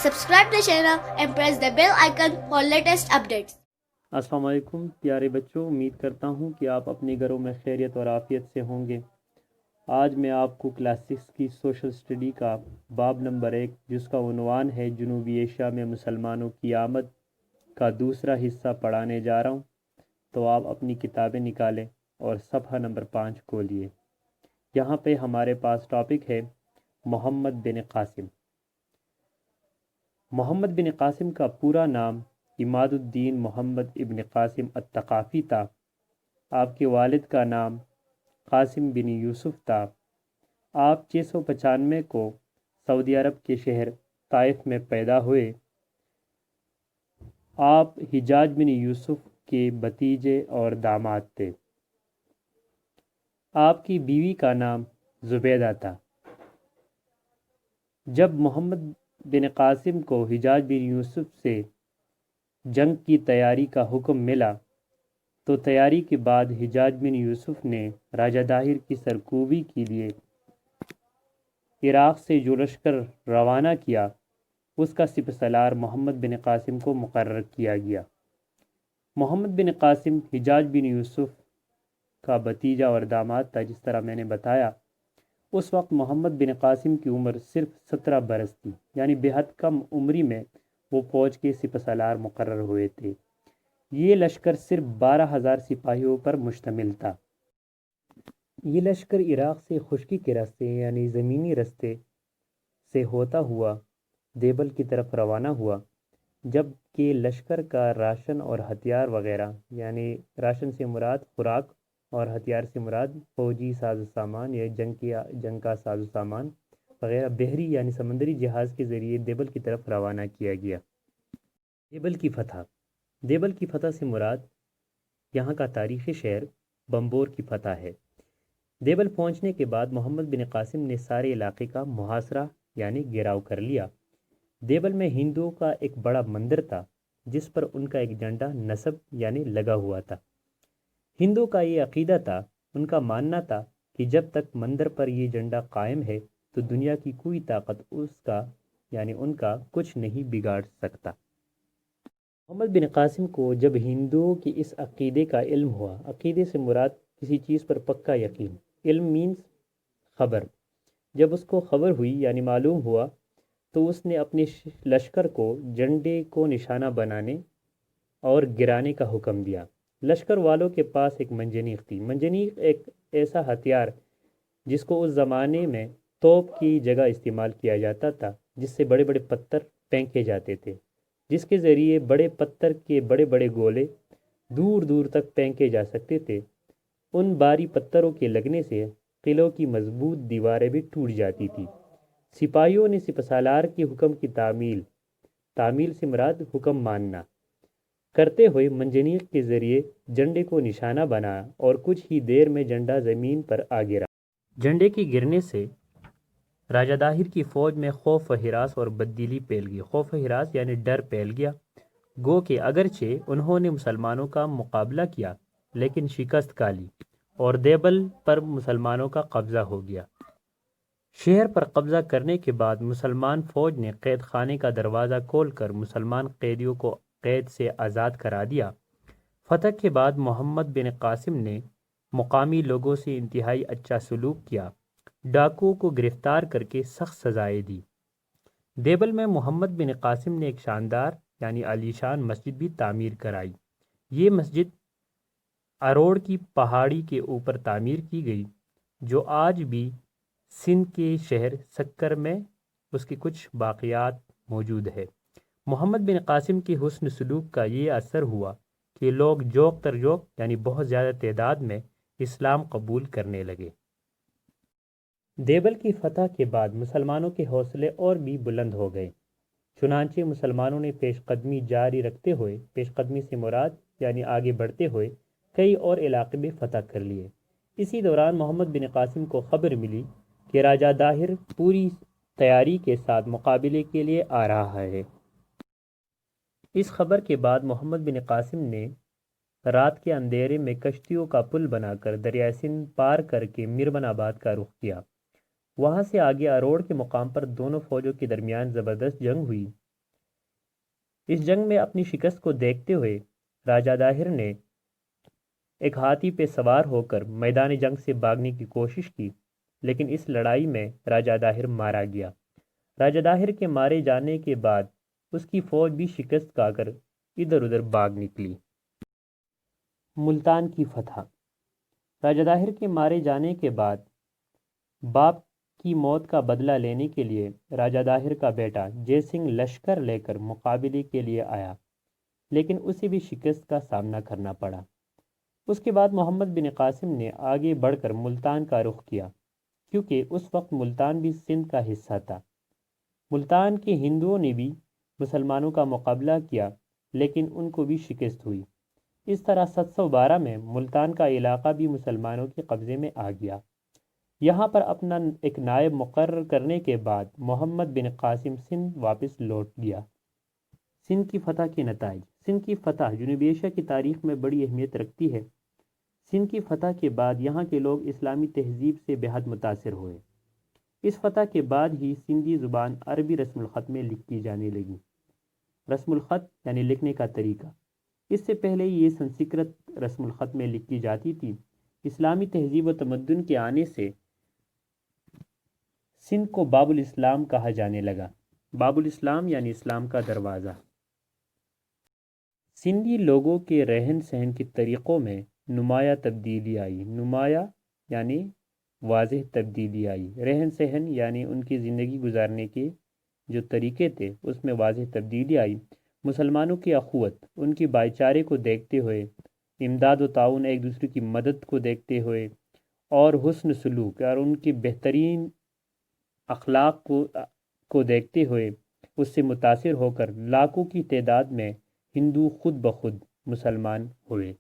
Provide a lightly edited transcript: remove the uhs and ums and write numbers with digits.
Subscribe the channel and press the bell icon for latest updates. السلام علیکم پیارے بچوں، امید کرتا ہوں کہ آپ اپنے گھروں میں خیریت اور عافیت سے ہوں گے۔ آج میں آپ کو کلاس 6 کی سوشل اسٹڈی کا باب نمبر 1 جس کا عنوان ہے جنوبی ایشیا میں مسلمانوں کی آمد کا دوسرا حصہ پڑھانے جا رہا ہوں۔ تو آپ اپنی کتابیں نکالیں اور صفحہ نمبر 5 کھولیے۔ یہاں پہ ہمارے پاس ٹاپک ہے محمد بن قاسم۔ محمد بن قاسم کا پورا نام عماد الدین محمد ابن قاسم الثقافی تھا۔ آپ کے والد کا نام قاسم بن یوسف تھا۔ آپ 695 کو سعودی عرب کے شہر طائف میں پیدا ہوئے۔ آپ حجاج بن یوسف کے بھتیجے اور داماد تھے۔ آپ کی بیوی کا نام زبیدہ تھا۔ جب محمد بن قاسم کو حجاج بن یوسف سے جنگ کی تیاری کا حکم ملا تو تیاری کے بعد حجاج بن یوسف نے راجہ داہر کی سرکوبی کے لیے عراق سے جو لشکر روانہ کیا اس کا سپہ سالار محمد بن قاسم کو مقرر کیا گیا۔ محمد بن قاسم حجاج بن یوسف کا بھتیجا اور داماد تھا۔ جس طرح میں نے بتایا اس وقت محمد بن قاسم کی عمر صرف 17 برس تھی، یعنی بے حد کم عمری میں وہ فوج کے سپہ سالار مقرر ہوئے تھے۔ یہ لشکر صرف 12,000 سپاہیوں پر مشتمل تھا۔ یہ لشکر عراق سے خشکی کے راستے یعنی زمینی راستے سے ہوتا ہوا دیبل کی طرف روانہ ہوا، جبکہ لشکر کا راشن اور ہتھیار وغیرہ، یعنی راشن سے مراد خوراک اور ہتھیار سے مراد فوجی ساز و سامان یا جنگ کا ساز و سامان وغیرہ بحری یعنی سمندری جہاز کے ذریعے دیبل کی طرف روانہ کیا گیا۔ دیبل کی فتح۔ دیبل کی فتح سے مراد یہاں کا تاریخی شہر بمبور کی فتح ہے۔ دیبل پہنچنے کے بعد محمد بن قاسم نے سارے علاقے کا محاصرہ یعنی گھیراؤ کر لیا۔ دیبل میں ہندوؤں کا ایک بڑا مندر تھا جس پر ان کا ایک جھنڈا نصب یعنی لگا ہوا تھا۔ ہندوؤں کا یہ عقیدہ تھا، ان کا ماننا تھا کہ جب تک مندر پر یہ جھنڈا قائم ہے تو دنیا کی کوئی طاقت اس کا یعنی ان کا کچھ نہیں بگاڑ سکتا۔ محمد بن قاسم کو جب ہندوؤں کی اس عقیدے کا علم ہوا، عقیدے سے مراد کسی چیز پر پکا یقین، علم مینز خبر، جب اس کو خبر ہوئی یعنی معلوم ہوا تو اس نے اپنے لشکر کو جھنڈے کو نشانہ بنانے اور گرانے کا حکم دیا۔ لشکر والوں کے پاس ایک منجنیق تھی۔ منجنیق ایک ایسا ہتھیار جس کو اس زمانے میں توپ کی جگہ استعمال کیا جاتا تھا، جس سے بڑے بڑے پتھر پھینکے جاتے تھے، جس کے ذریعے بڑے پتھر کے بڑے بڑے گولے دور دور تک پھینکے جا سکتے تھے۔ ان بھاری پتھروں کے لگنے سے قلعوں کی مضبوط دیواریں بھی ٹوٹ جاتی تھی۔ سپاہیوں نے سپہ سالار کے حکم کی تعمیل سے مراد حکم ماننا کرتے ہوئے منجنیق کے ذریعے جھنڈے کو نشانہ بنایا اور کچھ ہی دیر میں جھنڈا زمین پر آ گرا۔ جھنڈے کے گرنے سے راجہ داہر کی فوج میں خوف و ہراس اور بددلی پھیل گئی۔ خوف و ہراس یعنی ڈر پھیل گیا، گو کہ اگرچہ انہوں نے مسلمانوں کا مقابلہ کیا لیکن شکست کھا لی اور دیبل پر مسلمانوں کا قبضہ ہو گیا۔ شہر پر قبضہ کرنے کے بعد مسلمان فوج نے قید خانے کا دروازہ کھول کر مسلمان قیدیوں کو قید سے آزاد کرا دیا۔ فتح کے بعد محمد بن قاسم نے مقامی لوگوں سے انتہائی اچھا سلوک کیا، ڈاکوؤں کو گرفتار کر کے سخت سزائیں دی۔ دیبل میں محمد بن قاسم نے ایک شاندار یعنی عالیشان مسجد بھی تعمیر کرائی۔ یہ مسجد اروڑ کی پہاڑی کے اوپر تعمیر کی گئی، جو آج بھی سندھ کے شہر سکر میں اس کے کچھ باقیات موجود ہے۔ محمد بن قاسم کے حسن سلوک کا یہ اثر ہوا کہ لوگ جوق تر جوق یعنی بہت زیادہ تعداد میں اسلام قبول کرنے لگے۔ دیبل کی فتح کے بعد مسلمانوں کے حوصلے اور بھی بلند ہو گئے، چنانچہ مسلمانوں نے پیش قدمی جاری رکھتے ہوئے، پیش قدمی سے مراد یعنی آگے بڑھتے ہوئے کئی اور علاقے بھی فتح کر لیے۔ اسی دوران محمد بن قاسم کو خبر ملی کہ راجہ داہر پوری تیاری کے ساتھ مقابلے کے لیے آ رہا ہے۔ اس خبر کے بعد محمد بن قاسم نے رات کے اندھیرے میں کشتیوں کا پل بنا کر دریائے سندھ پار کر کے میرمن آباد کا رخ کیا۔ وہاں سے آگے اروڑ کے مقام پر دونوں فوجوں کے درمیان زبردست جنگ ہوئی۔ اس جنگ میں اپنی شکست کو دیکھتے ہوئے راجہ داہر نے ایک ہاتھی پہ سوار ہو کر میدان جنگ سے بھاگنے کی کوشش کی، لیکن اس لڑائی میں راجہ داہر مارا گیا۔ راجہ داہر کے مارے جانے کے بعد اس کی فوج بھی شکست کھا کر ادھر ادھر بھاگ نکلی۔ ملتان کی فتح۔ راجہ داہر کے مارے جانے کے بعد باپ کی موت کا بدلہ لینے کے لیے راجہ داہر کا بیٹا جے سنگھ لشکر لے کر مقابلے کے لیے آیا، لیکن اسے بھی شکست کا سامنا کرنا پڑا۔ اس کے بعد محمد بن قاسم نے آگے بڑھ کر ملتان کا رخ کیا، کیونکہ اس وقت ملتان بھی سندھ کا حصہ تھا۔ ملتان کے ہندوؤں نے بھی مسلمانوں کا مقابلہ کیا، لیکن ان کو بھی شکست ہوئی۔ اس طرح 712 میں ملتان کا علاقہ بھی مسلمانوں کے قبضے میں آ گیا۔ یہاں پر اپنا ایک نائب مقرر کرنے کے بعد محمد بن قاسم سندھ واپس لوٹ گیا۔ سندھ کی فتح کے نتائج۔ سندھ کی فتح جنوبی ایشیا کی تاریخ میں بڑی اہمیت رکھتی ہے۔ سندھ کی فتح کے بعد یہاں کے لوگ اسلامی تہذیب سے بے حد متاثر ہوئے۔ اس فتح کے بعد ہی سندھی زبان عربی رسم الخط میں لکھی جانے لگی۔ رسم الخط یعنی لکھنے کا طریقہ۔ اس سے پہلے یہ سنسکرت رسم الخط میں لکھی جاتی تھی۔ اسلامی تہذیب و تمدن کے آنے سے سندھ کو باب الاسلام کہا جانے لگا۔ باب الاسلام یعنی اسلام کا دروازہ۔ سندھی لوگوں کے رہن سہن کے طریقوں میں نمایاں تبدیلی آئی۔ نمایاں یعنی واضح تبدیلی آئی۔ رہن سہن یعنی ان کی زندگی گزارنے کے جو طریقے تھے اس میں واضح تبدیلی آئی۔ مسلمانوں کی اخوت، ان کی بھائی چارے کو دیکھتے ہوئے، امداد و تعاون، ایک دوسرے کی مدد کو دیکھتے ہوئے، اور حسن سلوک اور ان کی بہترین اخلاق کو دیکھتے ہوئے اس سے متاثر ہو کر لاکھوں کی تعداد میں ہندو خود بخود مسلمان ہوئے۔